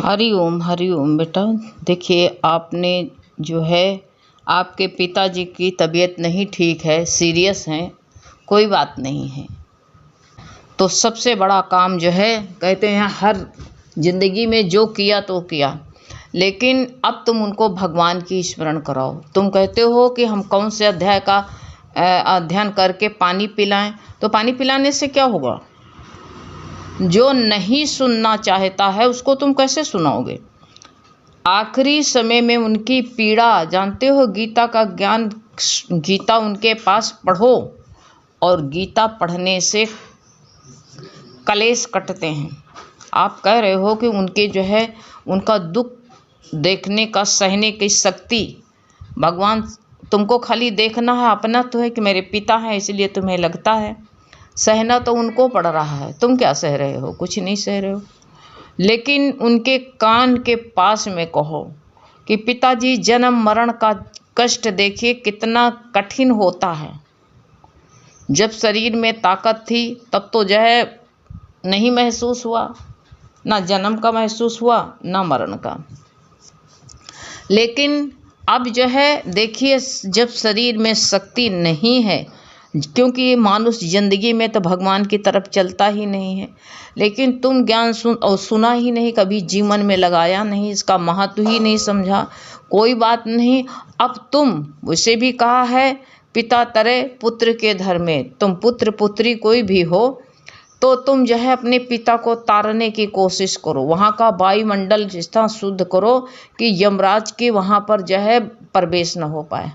हरि ओम बेटा। देखिए, आपने जो है आपके पिताजी की तबीयत नहीं ठीक है, सीरियस हैं, कोई बात नहीं है। तो सबसे बड़ा काम जो है, कहते हैं हर ज़िंदगी में जो किया तो किया, लेकिन अब तुम उनको भगवान की स्मरण कराओ। तुम कहते हो कि हम कौन से अध्याय का अध्ययन करके पानी पिलाएं, तो पानी पिलाने से क्या होगा? जो नहीं सुनना चाहता है उसको तुम कैसे सुनाओगे? आखिरी समय में उनकी पीड़ा जानते हो। गीता का ज्ञान, गीता उनके पास पढ़ो, और गीता पढ़ने से कलेश कटते हैं। आप कह रहे हो कि उनके जो है उनका दुख देखने का, सहने की शक्ति भगवान, तुमको खाली देखना है अपना तो है कि मेरे पिता हैं इसलिए तुम्हें लगता है, सहना तो उनको पड़ रहा है। तुम क्या सह रहे हो? कुछ नहीं सह रहे हो। लेकिन उनके कान के पास में कहो कि पिताजी, जन्म मरण का कष्ट देखिए कितना कठिन होता है। जब शरीर में ताकत थी तब तो जो है नहीं महसूस हुआ, ना जन्म का महसूस हुआ ना मरण का। लेकिन अब जो है देखिए, जब शरीर में शक्ति नहीं है, क्योंकि मानुष जिंदगी में तो भगवान की तरफ चलता ही नहीं है। लेकिन तुम ज्ञान सुना ही नहीं, कभी जीवन में लगाया नहीं, इसका महत्व ही नहीं समझा। कोई बात नहीं, अब तुम, उसे भी कहा है पिता तरे पुत्र के धर्म में, तुम पुत्र पुत्री कोई भी हो तो तुम जो है अपने पिता को तारने की कोशिश करो। वहाँ का वायुमंडल जिस तरह शुद्ध करो कि यमराज के वहाँ पर जो है प्रवेश न हो पाए,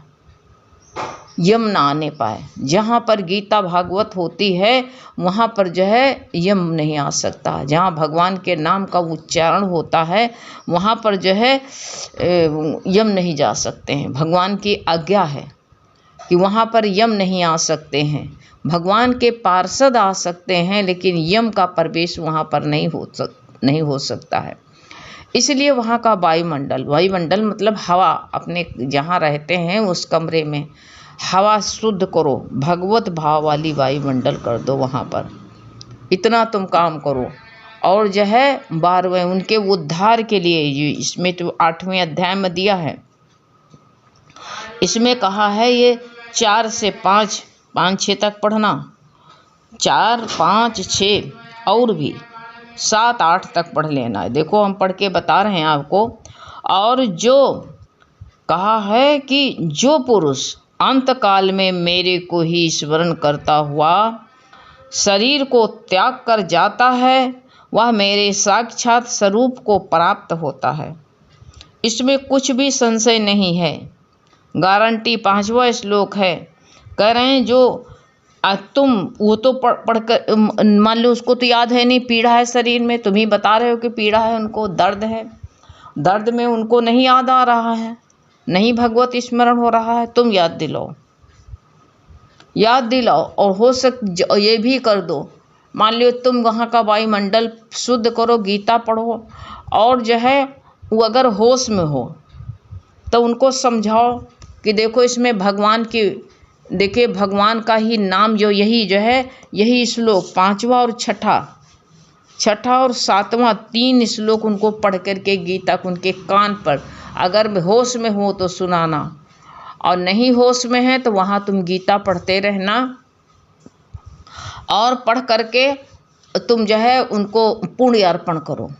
यम ना आने पाए। जहाँ पर गीता भागवत होती है वहाँ पर जो है यम नहीं आ सकता। जहाँ भगवान के नाम का उच्चारण होता है वहाँ पर जो है यम नहीं जा सकते हैं। भगवान की आज्ञा है कि वहाँ पर यम नहीं आ सकते हैं। भगवान के पार्षद आ सकते हैं, लेकिन यम का प्रवेश वहाँ पर नहीं हो सकता है। इसलिए वहाँ का वायुमंडल मतलब हवा, अपने जहाँ रहते हैं उस कमरे में हवा शुद्ध करो, भगवत भाव वाली वायुमंडल कर दो वहाँ पर। इतना तुम काम करो। और जो है 12वें उनके उद्धार के लिए, इसमें तो 8वें अध्याय में दिया है, इसमें कहा है ये 4 से 5, 5-6 तक पढ़ना, 4, 5, 6 और भी 7, 8 तक पढ़ लेना है। देखो हम पढ़ के बता रहे हैं आपको। और जो कहा है कि जो पुरुष अंत काल में मेरे को ही स्मरण करता हुआ शरीर को त्याग कर जाता है, वह मेरे साक्षात स्वरूप को प्राप्त होता है। इसमें कुछ भी संशय नहीं है। गारंटी 5वां श्लोक है। कह रहे हैं जो तुम वो तो पढ़कर मान लो उसको तो याद है नहीं, पीड़ा है शरीर में, तुम ही बता रहे हो कि पीड़ा है, उनको दर्द है, दर्द में उनको नहीं याद आ रहा है, नहीं भगवत स्मरण हो रहा है। तुम याद दिलाओ और हो ये भी कर दो। मान लो तुम वहाँ का वायुमंडल शुद्ध करो, गीता पढ़ो, और जो है वो अगर होश में हो तो उनको समझाओ कि देखो इसमें भगवान की, देखिए भगवान का ही नाम यही श्लोक 5वां और 6ठा और 7वां 3 श्लोक उनको पढ़ करके गीता को उनके कान पर, अगर होश में हो तो सुनाना, और नहीं होश में है तो वहाँ तुम गीता पढ़ते रहना। और पढ़ करके तुम जो है उनको पुण्य अर्पण करो।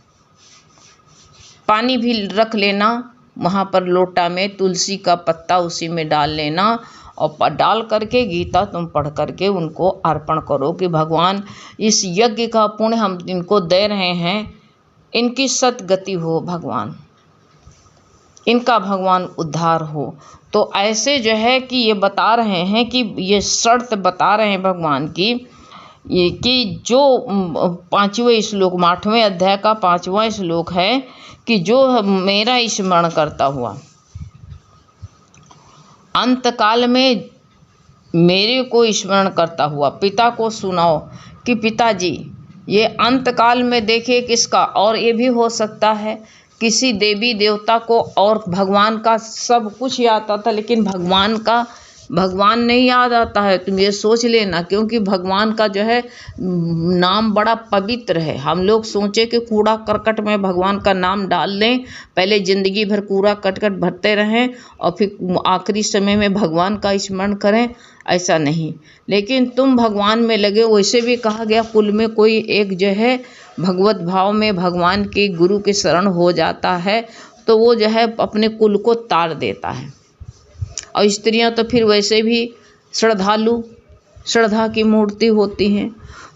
पानी भी रख लेना वहाँ पर लोटा में, तुलसी का पत्ता उसी में डाल लेना, और डाल करके गीता तुम पढ़ करके उनको अर्पण करो कि भगवान इस यज्ञ का पुण्य हम इनको दे रहे हैं, इनकी सतगति हो भगवान, इनका भगवान उद्धार हो। तो ऐसे जो है कि ये बता रहे हैं कि ये शर्त बता रहे हैं भगवान की, ये कि जो 5वें श्लोक 8वें अध्याय का 5वां श्लोक है कि जो मेरा स्मरण करता हुआ अंत काल में मेरे को स्मरण करता हुआ, पिता को सुनाओ कि पिताजी ये अंत काल में देखिए किसका, और ये भी हो सकता है किसी देवी देवता को, और भगवान का सब कुछ याद आता था, लेकिन भगवान का भगवान नहीं याद आता है, तुम ये सोच लेना, क्योंकि भगवान का जो है नाम बड़ा पवित्र है। हम लोग सोचे कि कूड़ा करकट में भगवान का नाम डाल लें, पहले ज़िंदगी भर कूड़ा करकट भरते रहें और फिर आखिरी समय में भगवान का स्मरण करें, ऐसा नहीं। लेकिन तुम भगवान में लगे। वैसे भी कहा गया कुल में कोई एक जो है भगवत भाव में भगवान के गुरु के शरण हो जाता है तो वो जो है अपने कुल को तार देता है। और स्त्रियां तो फिर वैसे भी श्रद्धालु, श्रद्धा की मूर्ति होती हैं,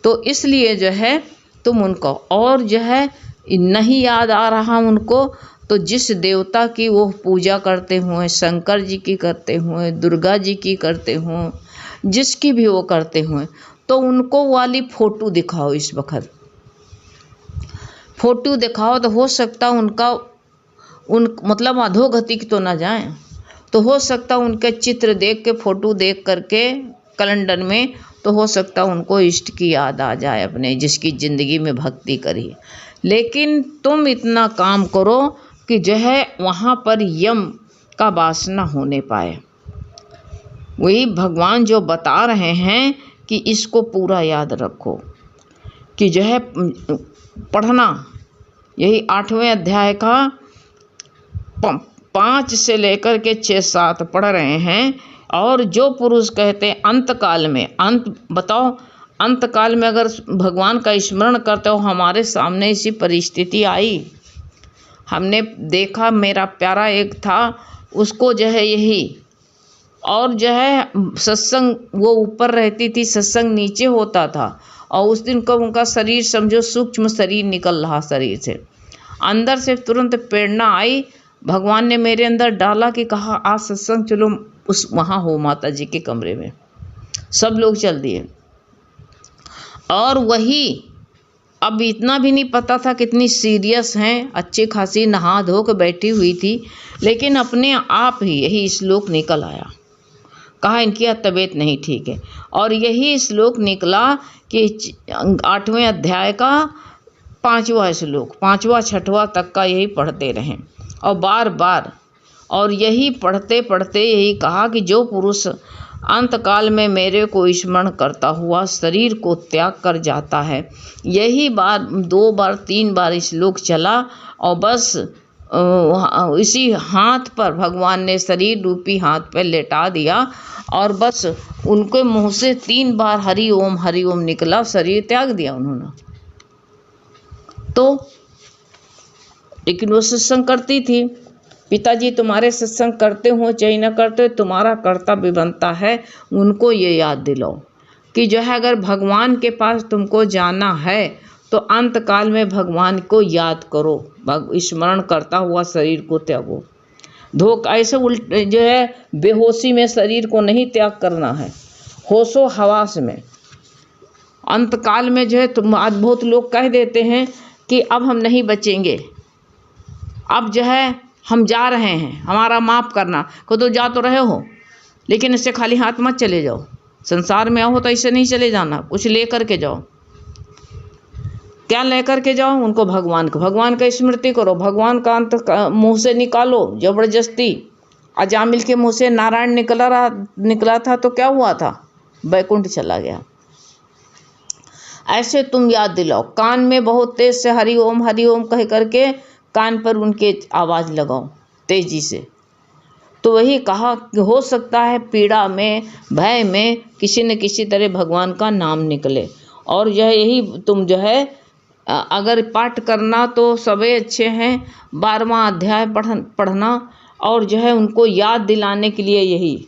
तो इसलिए जो है तुम उनको, और जो है नहीं याद आ रहा उनको, तो जिस देवता की वो पूजा करते हुए, शंकर जी की करते हुए, दुर्गा जी की करते हुए, जिसकी भी वो करते हुए, तो उनको वाली फ़ोटो दिखाओ। इस वक्त फ़ोटो दिखाओ तो हो सकता उनका मतलब अधोगति तो ना जाए, तो हो सकता उनके चित्र देख के, फ़ोटो देख करके कैलेंडर में, तो हो सकता उनको इष्ट की याद आ जाए अपने, जिसकी ज़िंदगी में भक्ति करी। लेकिन तुम इतना काम करो कि जो है वहाँ पर यम का वास न होने पाए। वही भगवान जो बता रहे हैं कि इसको पूरा याद रखो कि जो है पढ़ना, यही 8वें अध्याय का 5 से लेकर के 6-7 पढ़ रहे हैं। और जो पुरुष कहते हैं अंत काल में, अंत बताओ, अंत काल में अगर भगवान का स्मरण करते हो, हमारे सामने ऐसी परिस्थिति आई, हमने देखा, मेरा प्यारा एक था, उसको जो है यही, और जो है सत्संग वो ऊपर रहती थी, सत्संग नीचे होता था, और उस दिन को उनका शरीर समझो सूक्ष्म शरीर निकल रहा शरीर से, अंदर से तुरंत प्रेरणा आई, भगवान ने मेरे अंदर डाला कि कहा आज सत्संग चलो, उस वहाँ हो माता जी के कमरे में, सब लोग चल दिए। और वही अब इतना भी नहीं पता था कितनी सीरियस हैं, अच्छी खासी नहा धो के बैठी हुई थी, लेकिन अपने आप ही यही श्लोक निकल आया, कहा इनकी तबीयत नहीं ठीक है। और यही श्लोक निकला कि 8वें अध्याय का 5वां श्लोक, 5वां 6वां तक का यही पढ़ते रहें और बार बार, और यही पढ़ते पढ़ते यही कहा कि जो पुरुष अंतकाल में मेरे को स्मरण करता हुआ शरीर को त्याग कर जाता है, यही बार 2 बार 3 बार श्लोक चला, और बस इसी हाथ पर भगवान ने शरीर रूपी हाथ पर लेटा दिया, और बस उनके मुंह से 3 बार हरि ओम निकला, शरीर त्याग दिया उन्होंने। तो लेकिन वो सत्संग करती थी। पिताजी तुम्हारे सत्संग करते हो चाहे न करते हो, तुम्हारा कर्तव्य बनता है उनको ये याद दिलाओ कि जो है अगर भगवान के पास तुमको जाना है तो अंत काल में भगवान को याद करो, स्मरण करता हुआ शरीर को त्यागो। धोखा ऐसे उल्ट जो है बेहोशी में शरीर को नहीं त्याग करना है, होशो हवास में। अंत काल में जो है तुम आज बहुत लोग कह देते हैं कि अब हम नहीं बचेंगे, अब जो है हम जा रहे हैं, हमारा माफ़ करना। को तो जा तो रहे हो, लेकिन इससे खाली हाथ मत चले जाओ। संसार में आओ तो ऐसे नहीं चले जाना, कुछ ले कर के जाओ। क्या ले कर के जाओ? उनको भगवान का स्मृति करो, भगवान का अंत मुँह से निकालो जबरदस्ती। अजामिल के मुँह से नारायण निकला था तो क्या हुआ था? बैकुंठ चला गया। ऐसे तुम याद दिलाओ, कान में बहुत तेज से हरि ओम कह करके कान पर उनके आवाज़ लगाओ तेजी से। तो वही कहा कि हो सकता है पीड़ा में, भय में किसी न किसी तरह भगवान का नाम निकले। और यही तुम जो है अगर पाठ करना तो सभी अच्छे हैं, 12वां अध्याय पढ़ना, और जो है उनको याद दिलाने के लिए, यही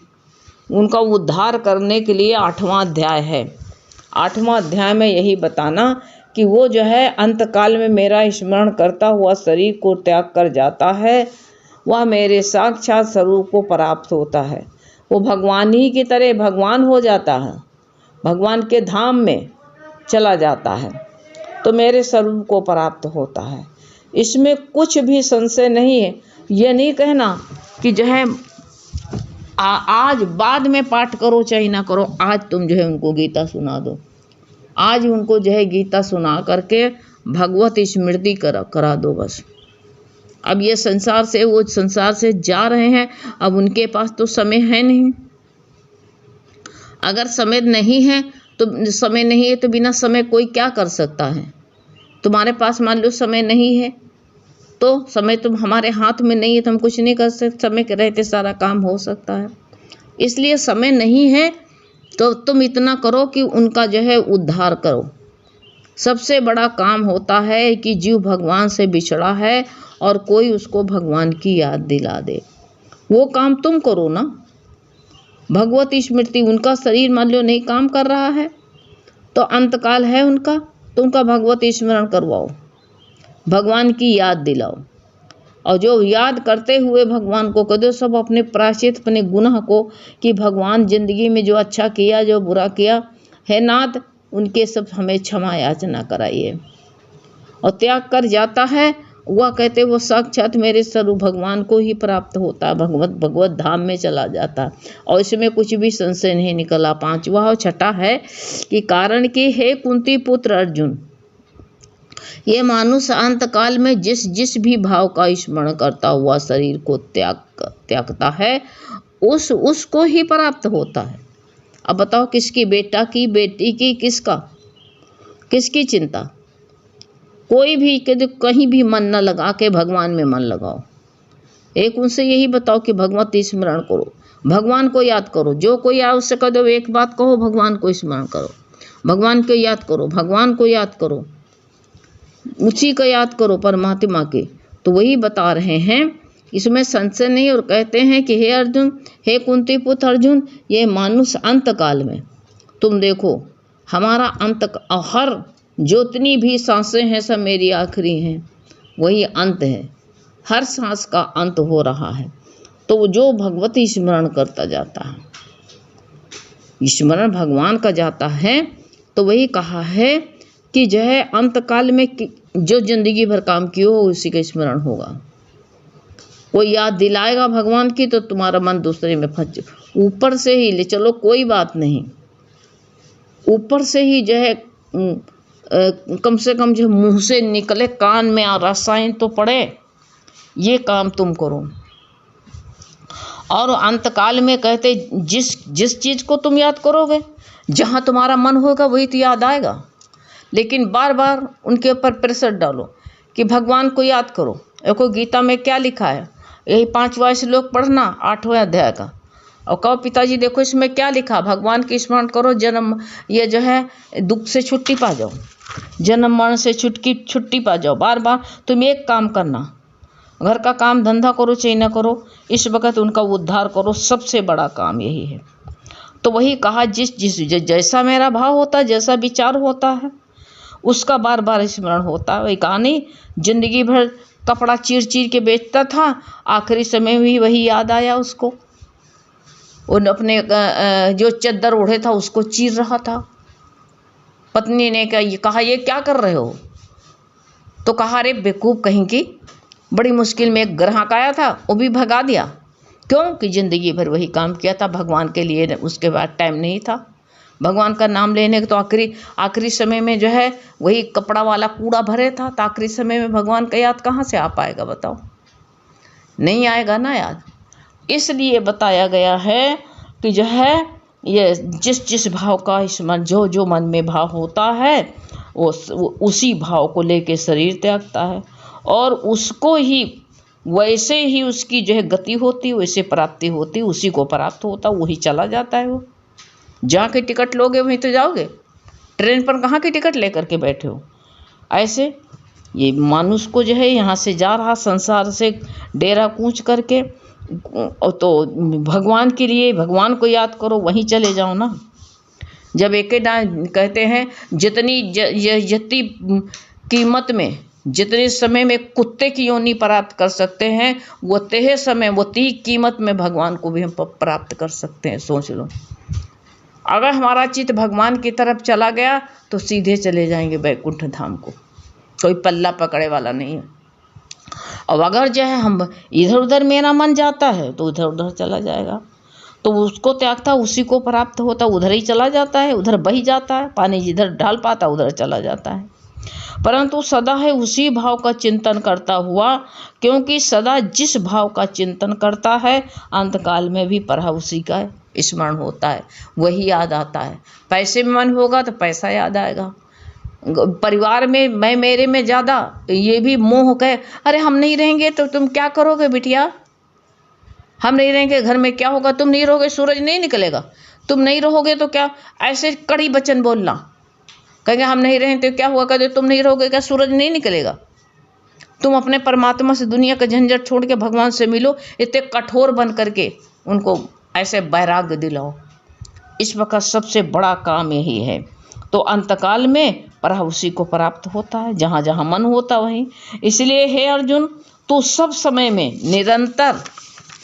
उनका उद्धार करने के लिए 8वां अध्याय है। 8वां अध्याय में यही बताना कि वो जो है अंतकाल में मेरा स्मरण करता हुआ शरीर को त्याग कर जाता है, वह मेरे साक्षात स्वरूप को प्राप्त होता है। वो भगवान ही की तरह भगवान हो जाता है, भगवान के धाम में चला जाता है, तो मेरे स्वरूप को प्राप्त होता है। इसमें कुछ भी संशय नहीं है। ये नहीं कहना कि जो है आज बाद में पाठ करो चाहे ना करो, आज तुम जो है उनको गीता सुना दो, आज उनको जो है गीता सुना करके भगवत स्मृति करा दो बस। अब ये संसार से वो संसार से जा रहे हैं, अब उनके पास तो समय है नहीं, अगर समय नहीं है तो बिना समय कोई क्या कर सकता है। तुम्हारे पास मान लो समय नहीं है तो समय तुम हमारे हाथ में नहीं है तो हम कुछ नहीं कर सकते। समय के रहते सारा काम हो सकता है। इसलिए समय नहीं है तो तुम इतना करो कि उनका जो है उद्धार करो। सबसे बड़ा काम होता है कि जीव भगवान से बिछड़ा है और कोई उसको भगवान की याद दिला दे। वो काम तुम करो ना। भगवत स्मृति, उनका शरीर मान लो नहीं काम कर रहा है तो अंतकाल है उनका, तो उनका भगवत स्मरण करवाओ, भगवान की याद दिलाओ। और जो याद करते हुए भगवान को कह दो सब अपने प्रायश्चित, अपने गुनाह को, कि भगवान जिंदगी में जो अच्छा किया जो बुरा किया है नाथ, उनके सब हमें क्षमा याचना कराइए। और त्याग कर जाता है वह कहते वो साक्षात मेरे स्वरूप भगवान को ही प्राप्त होता है, भगवत धाम में चला जाता है। और इसमें कुछ भी संशय नहीं निकला। 5वां और 6ठा है कि कारण कि हे कुंती पुत्र अर्जुन, ये मानुष अंतकाल में जिस जिस भी भाव का स्मरण करता हुआ शरीर को त्यागता है उसको ही प्राप्त होता है। अब बताओ किसकी, बेटा की, बेटी की, किसकी चिंता। कोई भी कहीं भी मन न लगा के भगवान में मन लगाओ। एक उनसे यही बताओ कि भगवत स्मरण करो, भगवान को याद करो। जो कोई आए उससे कह दो एक बात कहो, भगवान को स्मरण करो, भगवान को याद करो, भगवान को याद करो, उसी को याद करो, परमात्मा के। तो वही बता रहे हैं, इसमें संशय नहीं। और कहते हैं कि हे अर्जुन, हे कुंती पुत्र अर्जुन, ये मानुष अंतकाल में तुम देखो हमारा अंत, हर जितनी भी सांसें हैं सब मेरी आखिरी हैं, वही अंत है। हर सांस का अंत हो रहा है। तो जो भगवती स्मरण करता जाता है, स्मरण भगवान का जाता है, तो वही कहा है कि जो है अंतकाल में जो जिंदगी भर काम किया हो उसी का स्मरण होगा। कोई याद दिलाएगा भगवान की तो तुम्हारा मन दूसरे में फंस, ऊपर से ही ले चलो, कोई बात नहीं, ऊपर से ही जो है कम से कम जो मुंह से निकले, कान में रसायन तो पड़े, ये काम तुम करो। और अंतकाल में कहते जिस चीज़ को तुम याद करोगे, जहाँ तुम्हारा मन होगा वही तो याद आएगा। लेकिन बार बार उनके ऊपर प्रेशर डालो कि भगवान को याद करो। देखो गीता में क्या लिखा है, यही 5वां श्लोक पढ़ना 8वें अध्याय का, और कहो पिताजी देखो इसमें क्या लिखा, भगवान की स्मरण करो, जन्म ये जो है दुख से छुट्टी पा जाओ, जन्म मरण से छुट्टी पा जाओ। बार बार तुम एक काम करना, घर का काम धंधा करो चाहे न करो, इस वक्त उनका उद्धार करो, सबसे बड़ा काम यही है। तो वही कहा जैसा मेरा भाव होता है, जैसा विचार होता है, उसका बार बार स्मरण होता है। वही कहा नहीं, जिंदगी भर कपड़ा चीर चीर के बेचता था, आखिरी समय में भी वही याद आया उसको। उन अपने जो चद्दर ओढ़े था उसको चीर रहा था। पत्नी ने कहा ये क्या कर रहे हो, तो कहा अरे बेवकूफ़ कहीं की, बड़ी मुश्किल में एक ग्राहक आया था, वो भी भगा दिया। क्यों कि जिंदगी भर वही काम किया था भगवान के लिए, उसके बाद टाइम नहीं था भगवान का नाम लेने के। तो आखिरी समय में जो है वही कपड़ा वाला कूड़ा भरे था, तो आखिरी समय में भगवान का याद कहाँ से आ पाएगा बताओ, नहीं आएगा ना याद। इसलिए बताया गया है कि जो है ये जिस भाव का स्मरण, जो मन में भाव होता है वो उसी भाव को लेके शरीर त्यागता है, और उसको ही वैसे ही उसकी जो है गति होती, वैसे प्राप्ति होती, उसी को प्राप्त होता, वही चला जाता है। वो जहाँ की टिकट लोगे वहीं तो जाओगे, ट्रेन पर कहाँ की टिकट लेकर के बैठे हो। ऐसे ये मानुष को जो है यहाँ से जा रहा संसार से डेरा कूच करके, तो भगवान के लिए भगवान को याद करो, वहीं चले जाओ ना। जब एक कहते हैं जितनी कीमत में, जितने समय में कुत्ते की योनि प्राप्त कर सकते हैं, वो तेह समय वो ती कीमत में भगवान को भी हम प्राप्त कर सकते हैं। सोच लो, अगर हमारा चित्त भगवान की तरफ चला गया तो सीधे चले जाएंगे वैकुंठ धाम को, कोई पल्ला पकड़े वाला नहीं है। और अगर जो है हम इधर उधर मेरा मन जाता है तो उधर उधर चला जाएगा, तो उसको त्यागता उसी को प्राप्त होता, उधर ही चला जाता है, उधर बही जाता है, पानी जिधर ढाल पाता उधर चला जाता है। परंतु सदा है उसी भाव का चिंतन करता हुआ, क्योंकि सदा जिस भाव का चिंतन करता है अंतकाल में भी परा उसी का है। स्मरण होता है, वही याद आता है। पैसे में मन होगा तो पैसा याद आएगा। परिवार में मैं मेरे में ज़्यादा ये भी मोह कहे, अरे हम नहीं रहेंगे तो तुम क्या करोगे बिटिया, हम नहीं रहेंगे घर में क्या होगा, तुम नहीं रहोगे सूरज नहीं निकलेगा, तुम नहीं रहोगे तो क्या, ऐसे कड़ी वचन बोलना। कहेंगे हम नहीं रहेंगे तो क्या हुआ, कहते तुम नहीं रहोगे क्या सूरज नहीं निकलेगा। तुम अपने परमात्मा से दुनिया का झंझट छोड़ के भगवान से मिलो, इतने कठोर बन करके उनको ऐसे वैराग्य दिलाओ। इस वक्त सबसे बड़ा काम यही है। तो अंतकाल में पराः उसी को प्राप्त होता है, जहाँ जहाँ मन होता वहीं। इसलिए हे अर्जुन, तू सब समय में निरंतर,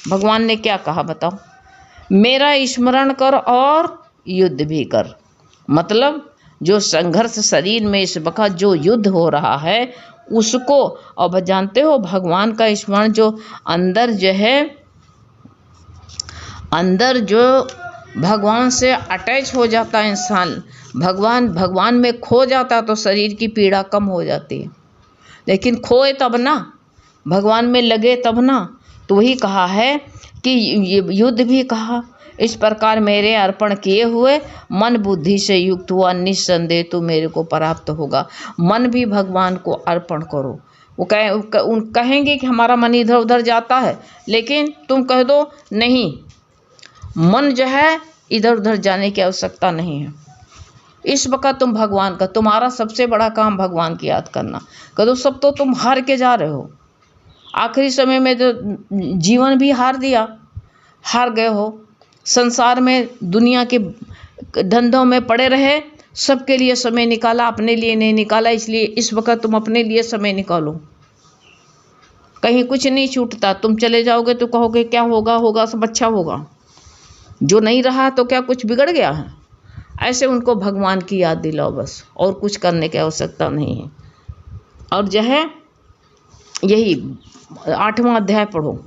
भगवान ने क्या कहा बताओ, मेरा स्मरण कर और युद्ध भी कर। मतलब जो संघर्ष शरीर में इस वक्त जो युद्ध हो रहा है उसको, अब जानते हो भगवान का स्मरण जो अंदर जो है, अंदर जो भगवान से अटैच हो जाता है इंसान, भगवान में खो जाता तो शरीर की पीड़ा कम हो जाती है। लेकिन खोए तब ना, भगवान में लगे तब ना। तो वही कहा है कि युद्ध भी कहा, इस प्रकार मेरे अर्पण किए हुए मन बुद्धि से युक्त हुआ, निस्संदेह तू मेरे को प्राप्त होगा। मन भी भगवान को अर्पण करो। वो कहेंगे कि हमारा मन इधर उधर जाता है, लेकिन तुम कह दो नहीं, मन जो है इधर उधर जाने की आवश्यकता नहीं है। इस वक्त तुम भगवान का, तुम्हारा सबसे बड़ा काम भगवान की याद करना। कह दो सब तो तुम हार के जा रहे हो, आखिरी समय में जो जीवन भी हार दिया, हार गए हो, संसार में दुनिया के धंधों में पड़े रहे, सबके लिए समय निकाला, अपने लिए नहीं निकाला। इसलिए इस वक्त तुम अपने लिए समय निकालो। कहीं कुछ नहीं छूटता, तुम चले जाओगे तो कहोगे क्या होगा, होगा सब अच्छा होगा, जो नहीं रहा तो क्या कुछ बिगड़ गया है। ऐसे उनको भगवान की याद दिलाओ बस, और कुछ करने की आवश्यकता नहीं है। और जो है यही 8वां अध्याय पढ़ो,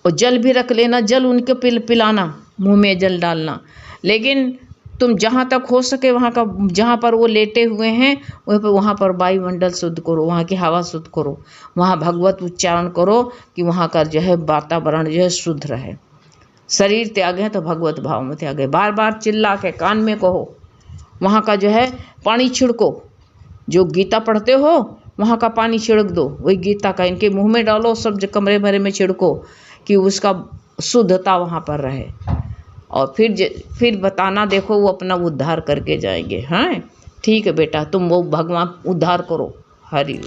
और जल भी रख लेना, जल उनके पिलाना, मुंह में जल डालना। लेकिन तुम जहाँ तक हो सके वहाँ का, जहाँ पर वो लेटे हुए हैं वहाँ पर वायुमंडल शुद्ध करो, वहाँ की हवा शुद्ध करो, वहाँ भगवत उच्चारण करो कि वहाँ का जो है वातावरण जो है शुद्ध रहे। शरीर त्यागे तो भगवत भाव में त्यागे। बार बार चिल्ला के कान में कहो, वहाँ का जो है पानी छिड़को, जो गीता पढ़ते हो वहाँ का पानी छिड़क दो, वही गीता का इनके मुंह में डालो, सब कमरे भरे में छिड़को कि उसका शुद्धता वहाँ पर रहे। और फिर बताना, देखो वो अपना उद्धार करके जाएंगे। हाँ ठीक है बेटा, तुम वो भगवान उद्धार करो। हरि